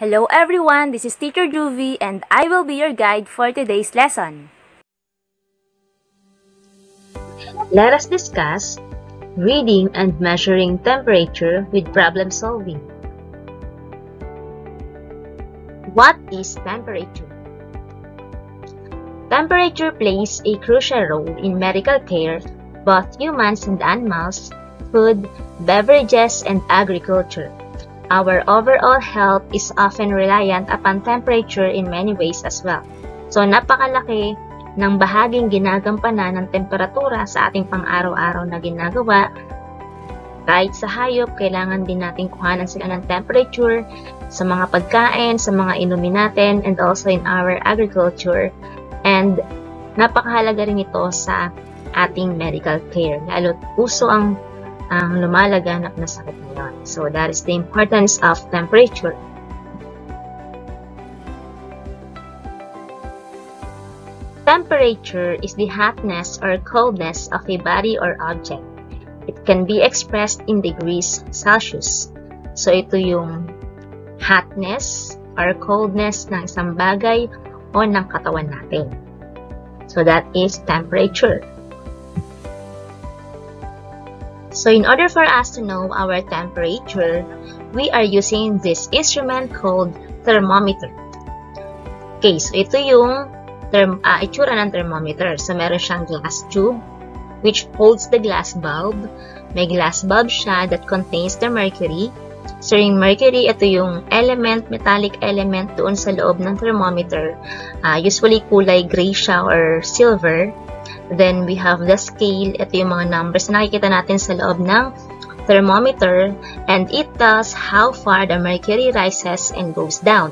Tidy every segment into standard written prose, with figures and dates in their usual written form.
Hello everyone, this is Teacher Juvie and I will be your guide for today's lesson. Let us discuss reading and measuring temperature with problem solving. What is temperature? Temperature plays a crucial role in medical care, both humans and animals, food, beverages, and agriculture. Our overall health is often reliant upon temperature in many ways as well. So, napakalaki ng bahaging ginagampanan ng temperatura sa ating pang-araw-araw na ginagawa. Kahit sa hayop, kailangan din natin kuhanan sila ng temperature sa mga pagkain, sa mga inumin natin, and also in our agriculture. And napakahalaga rin ito sa ating medical care, lalo't uso ang lumalaganap na sakit ngayon. So that is the importance of temperature. Temperature is the hotness or coldness of a body or object. It can be expressed in degrees Celsius. So ito yung hotness or coldness ng isang bagay o ng katawan natin. So that is temperature. So in order for us to know our temperature, we are using this instrument called thermometer. Okay, so ito yung itsura ng thermometer. So meron siyang glass tube which holds the glass bulb. May glass bulb siya that contains the mercury. So yung mercury, ito yung element, metallic element doon sa loob ng thermometer. Usually kulay gray siya or silver. Then we have the scale. Ito yung mga numbers na nakikita natin sa loob ng thermometer, and it tells how far the mercury rises and goes down.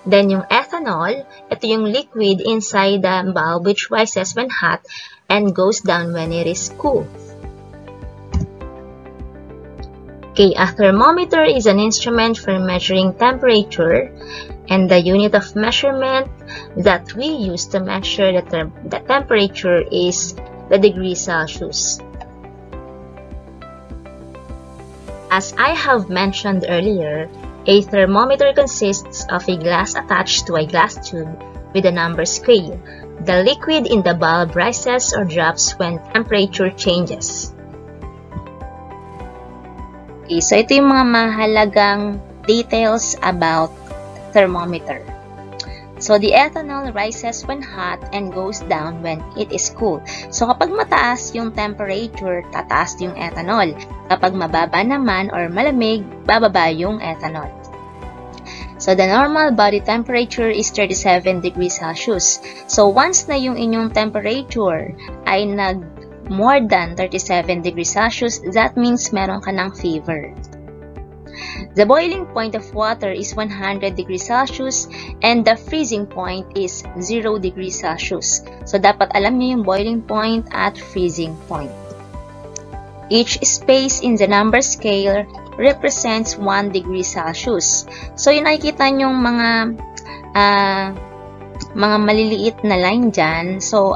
Then yung ethanol, ito yung liquid inside the bulb which rises when hot and goes down when it is cool. Okay, a thermometer is an instrument for measuring temperature, and the unit of measurement that we use to measure the temperature is the degree Celsius. As I have mentioned earlier, a thermometer consists of a glass attached to a glass tube with a number scale. The liquid in the bulb rises or drops when temperature changes. Okay, so ito yung mga mahalagang details about thermometer. So the ethanol rises when hot and goes down when it is cool. So kapag mataas yung temperature, tataas yung ethanol. Kapag mababa naman or malamig, bababa yung ethanol. So the normal body temperature is 37 degrees Celsius. So once na yung inyong temperature ay more than 37 degrees Celsius, that means meron ka ng fever. The boiling point of water is 100 degrees Celsius and the freezing point is 0 degrees Celsius. So dapat alam niyo yung boiling point at freezing point. Each space in the number scale represents 1 degree Celsius. So yung nakikita niyong mga maliliit na line dyan, so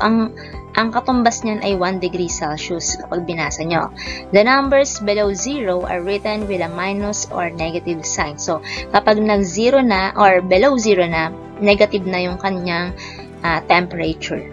ang katumbas niyan ay 1 degree Celsius kapag binasa nyo. The numbers below 0 are written with a minus or negative sign. So, kapag nag-0 na or below 0 na, negative na yung kanyang temperature.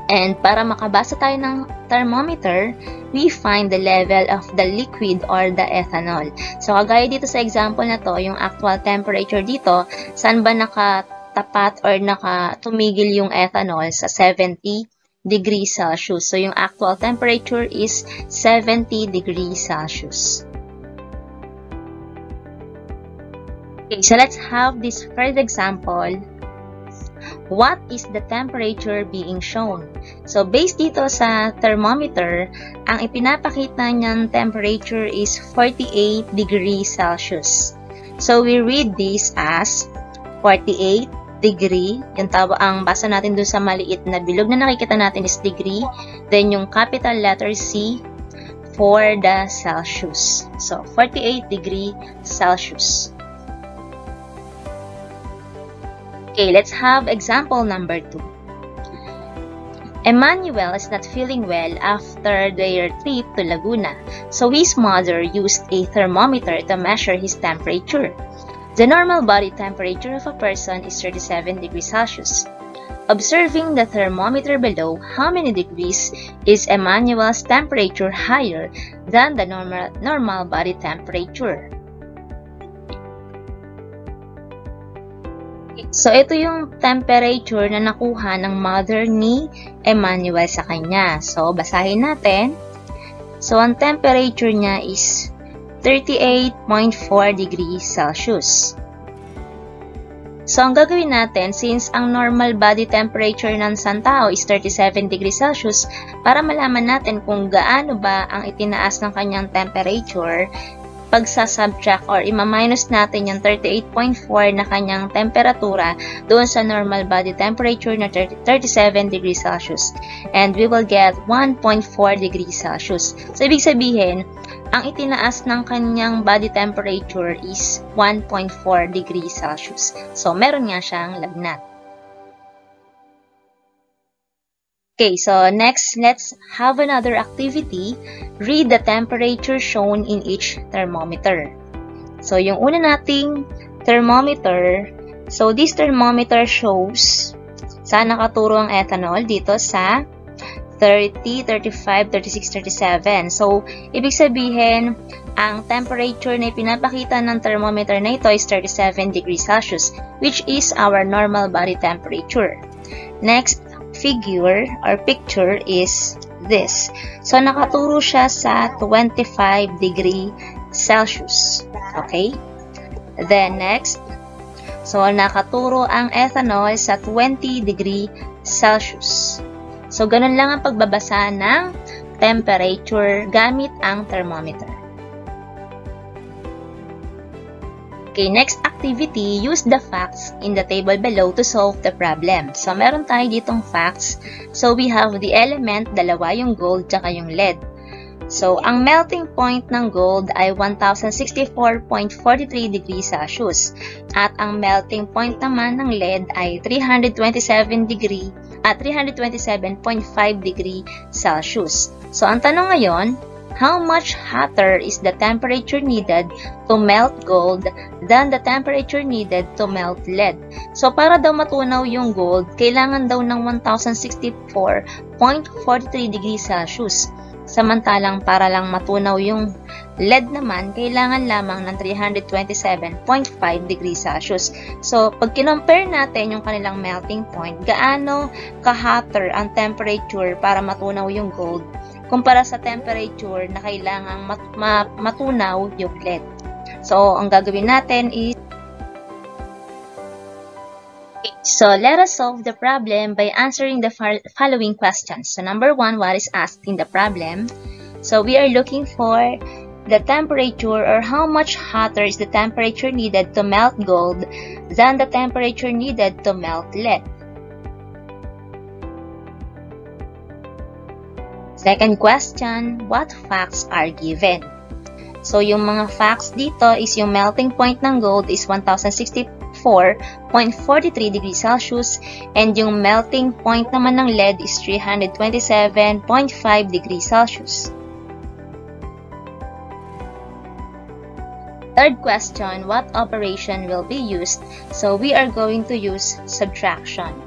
And para makabasa tayo ng thermometer, we find the level of the liquid or the ethanol. So, kagaya dito sa example na to, yung actual temperature dito, saan ba nakatapat or nakatumigil yung ethanol sa 70 degrees Celsius. So, yung actual temperature is 70 degrees Celsius. Okay, so let's have this first example. What is the temperature being shown? So, based dito sa thermometer, ang ipinapakita niyang temperature is 48 degrees Celsius. So, we read this as 48 degree, ang basa natin dun sa maliit na bilog na nakikita natin is degree, then yung capital letter C for the Celsius. So, 48 degree Celsius. Okay, let's have example number 2. Emmanuel is not feeling well after their trip to Laguna, so his mother used a thermometer to measure his temperature. The normal body temperature of a person is 37 degrees Celsius. Observing the thermometer below, how many degrees is Emmanuel's temperature higher than the normal body temperature? So, ito yung temperature na nakuha ng mother ni Emmanuel sa kanya. So, basahin natin. So, ang temperature niya is 38.4 degrees Celsius. So, ang gagawin natin, since ang normal body temperature ng isang tao is 37 degrees Celsius, para malaman natin kung gaano ba ang itinaas ng kanyang temperature, pagsasubtract or ima-minus natin yung 38.4 na kanyang temperatura doon sa normal body temperature na 37 degrees Celsius. And we will get 1.4 degrees Celsius. So, ibig sabihin, ang itinaas ng kanyang body temperature is 1.4 degrees Celsius. So, meron nga siyang lagnat. Okay, so next, let's have another activity. Read the temperature shown in each thermometer. So, yung una nating thermometer, so this thermometer shows, saan nakaturo ang ethanol? Dito sa 30, 35, 36, 37. So, ibig sabihin, ang temperature na ipinapakita ng thermometer na ito is 37 degrees Celsius, which is our normal body temperature. Next figure or picture is this. So, nakaturo siya sa 25 degree Celsius. Okay? Then, next, so, nakaturo ang ethanol sa 20 degree Celsius. So, ganun lang ang pagbabasa ng temperature gamit ang thermometer. Okay, next activity, use the facts in the table below to solve the problem. So, meron tayo ditong facts. So, we have the element, dalawa yung gold, tsaka yung lead. So, ang melting point ng gold ay 1064.43 degrees Celsius. At ang melting point naman ng lead ay 327.5 degree Celsius. So, ang tanong ngayon, how much hotter is the temperature needed to melt gold than the temperature needed to melt lead? So, para daw matunaw yung gold, kailangan daw ng 1064.43 degrees Celsius. Samantalang para lang matunaw yung lead naman, kailangan lamang ng 327.5 degrees Celsius. So, pag kinompare natin yung kanilang melting point, gaano ka-hotter ang temperature para matunaw yung gold kumpara sa temperature na kailangang matunaw yung lead. So, ang gagawin natin is, so let us solve the problem by answering the following questions. So, number 1, what is asked in the problem? So, we are looking for the temperature or how much hotter is the temperature needed to melt gold than the temperature needed to melt lead. Second question, what facts are given? So, yung mga facts dito is yung melting point ng gold is 1064.43 degrees Celsius and yung melting point naman ng lead is 327.5 degrees Celsius. Third question, what operation will be used? So, we are going to use subtraction.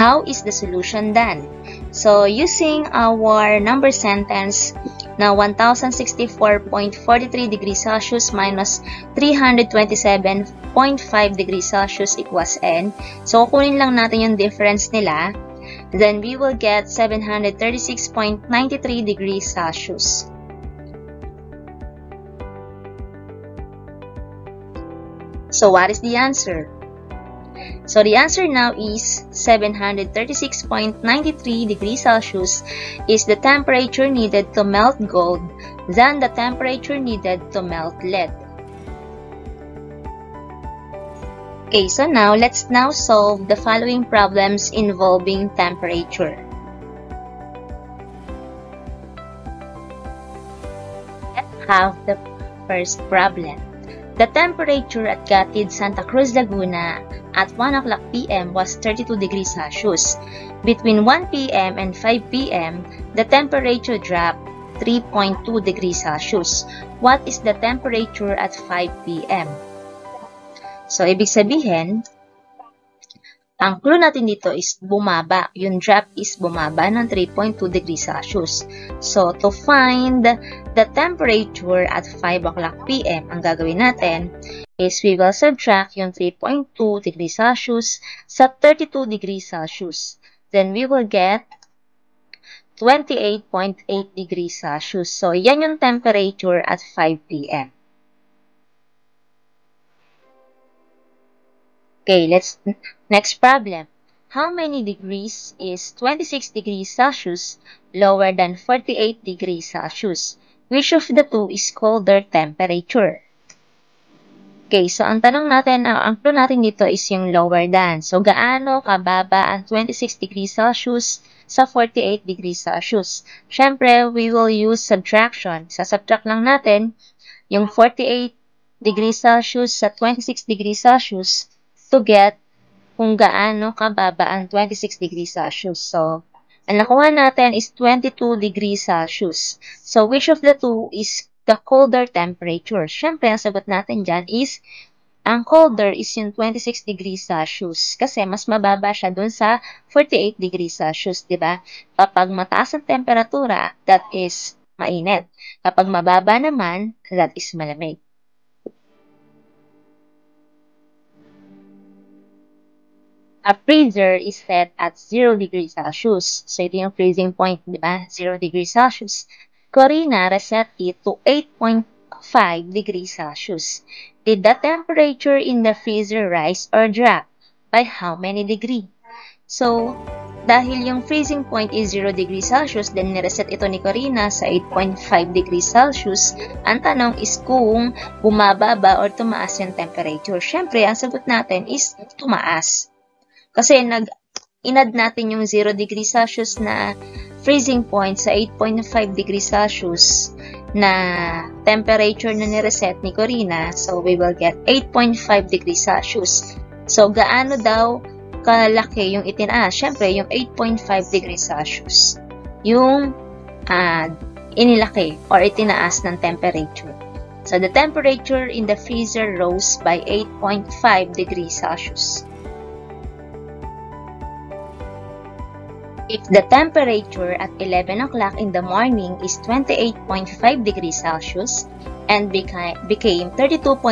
How is the solution done? So, using our number sentence na 1064.43 degrees Celsius minus 327.5 degrees Celsius equals n. So, kukunin lang natin yung difference nila. Then, we will get 736.93 degrees Celsius. So, what is the answer? So, the answer now is 736.93 degrees Celsius is the temperature needed to melt gold than the temperature needed to melt lead. Okay, so now, let's now solve the following problems involving temperature. Let's have the first problem. The temperature at Gatid, Santa Cruz, Laguna at 1 o'clock p.m. was 32 degrees Celsius. Between 1 p.m. and 5 p.m., the temperature dropped 3.2 degrees Celsius. What is the temperature at 5 p.m.? So, ibig sabihin, ang clue natin dito is bumaba. Yung drop is bumaba ng 3.2 degrees Celsius. So, to find the temperature at 5 o'clock p.m., ang gagawin natin is we will subtract yung 3.2 degrees Celsius sa 32 degrees Celsius. Then, we will get 28.8 degrees Celsius. So, yan yung temperature at 5 p.m. Okay, next problem. How many degrees is 26 degrees Celsius lower than 48 degrees Celsius? Which of the two is colder temperature? Okay, so ang tanong natin, ang clue natin dito is yung lower than. So, gaano kababa ang 26 degrees Celsius sa 48 degrees Celsius? Siyempre, we will use subtraction. Sasubtract lang natin yung 48 degrees Celsius sa 26 degrees Celsius to get kung gaano kababa ang 26 degrees Celsius. So, ang nakuha natin is 22 degrees Celsius. So, which of the two is the colder temperature? Siyempre, ang sagot natin dyan is, ang colder is yung 26 degrees Celsius. Kasi mas mababa siya dun sa 48 degrees Celsius, diba? Kapag mataas ang temperatura, that is mainit. Kapag mababa naman, that is malamig. A freezer is set at 0 degrees Celsius. So, ito yung freezing point, di ba? 0 degrees Celsius. Corina reset it to 8.5 degrees Celsius. Did the temperature in the freezer rise or drop? By how many degrees? So, dahil yung freezing point is 0 degrees Celsius, then nireset ito ni Corina sa 8.5 degrees Celsius, ang tanong is kung bumaba ba or tumaas yung temperature. Siyempre, ang sagot natin is tumaas. Kasi inad natin yung 0 degrees Celsius na freezing point sa 8.5 degrees Celsius na temperature na nireset ni Corina. So, we will get 8.5 degrees Celsius. So, gaano daw kalaki yung itinaas? Siyempre, yung 8.5 degrees Celsius. Yung inilaki or itinaas ng temperature. So, the temperature in the freezer rose by 8.5 degrees Celsius. If the temperature at 11 o'clock in the morning is 28.5 degrees Celsius and became 32.7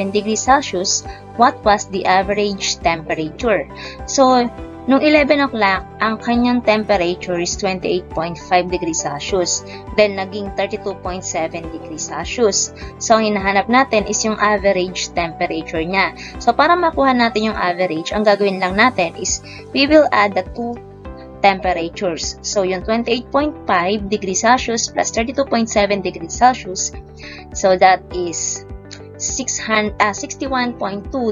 degrees Celsius, what was the average temperature? So, nung 11 o'clock, ang kanyang temperature is 28.5 degrees Celsius. Then, naging 32.7 degrees Celsius. So, ang hinahanap natin is yung average temperature niya. So, para makuha natin yung average, ang gagawin lang natin is we will add the two temperatures. So, yung 28.5 degrees Celsius plus 32.7 degrees Celsius. So, that is 61.2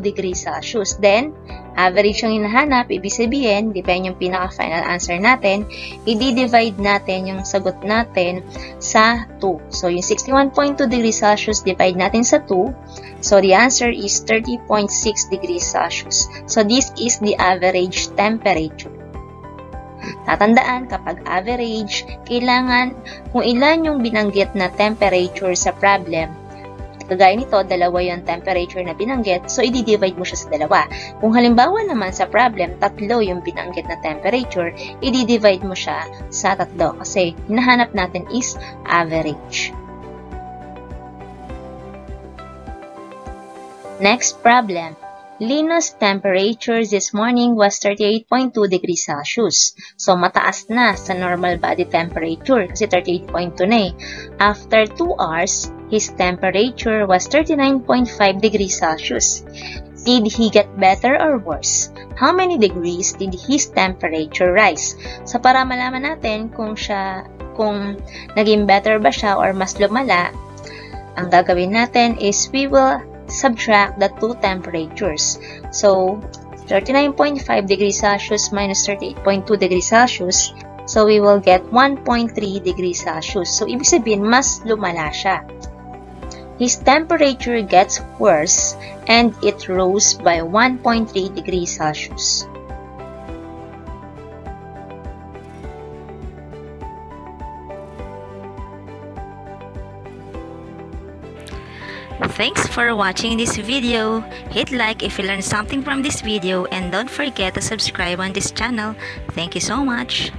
degrees Celsius. Then, average yung hinahanap, ibig sabihin, di ba yung pinaka-final answer natin, i-divide natin yung sagot natin sa 2. So, yung 61.2 degrees Celsius, divide natin sa 2. So, the answer is 30.6 degrees Celsius. So, this is the average temperature. Tatandaan, kapag average, kailangan kung ilan yung binanggit na temperature sa problem. Kagaya nito, dalawa yung temperature na binanggit, so i-divide mo siya sa dalawa. Kung halimbawa naman sa problem, tatlo yung binanggit na temperature, i-divide mo siya sa tatlo kasi hinahanap natin is average. Next problem. Linus' temperature this morning was 38.2 degrees Celsius. So, mataas na sa normal body temperature kasi 38.2 na eh. After 2 hours, his temperature was 39.5 degrees Celsius. Did he get better or worse? How many degrees did his temperature rise? So, para malaman natin kung naging better ba siya or mas lumala, ang gagawin natin is we will subtract the two temperatures. So, 39.5 degrees Celsius minus 38.2 degrees Celsius. So, we will get 1.3 degrees Celsius. So, ibig sabihin, mas lumala siya. His temperature gets worse and it rose by 1.3 degrees Celsius. Thanks for watching this video. Hit like if you learned something from this video and don't forget to subscribe on this channel. Thank you so much.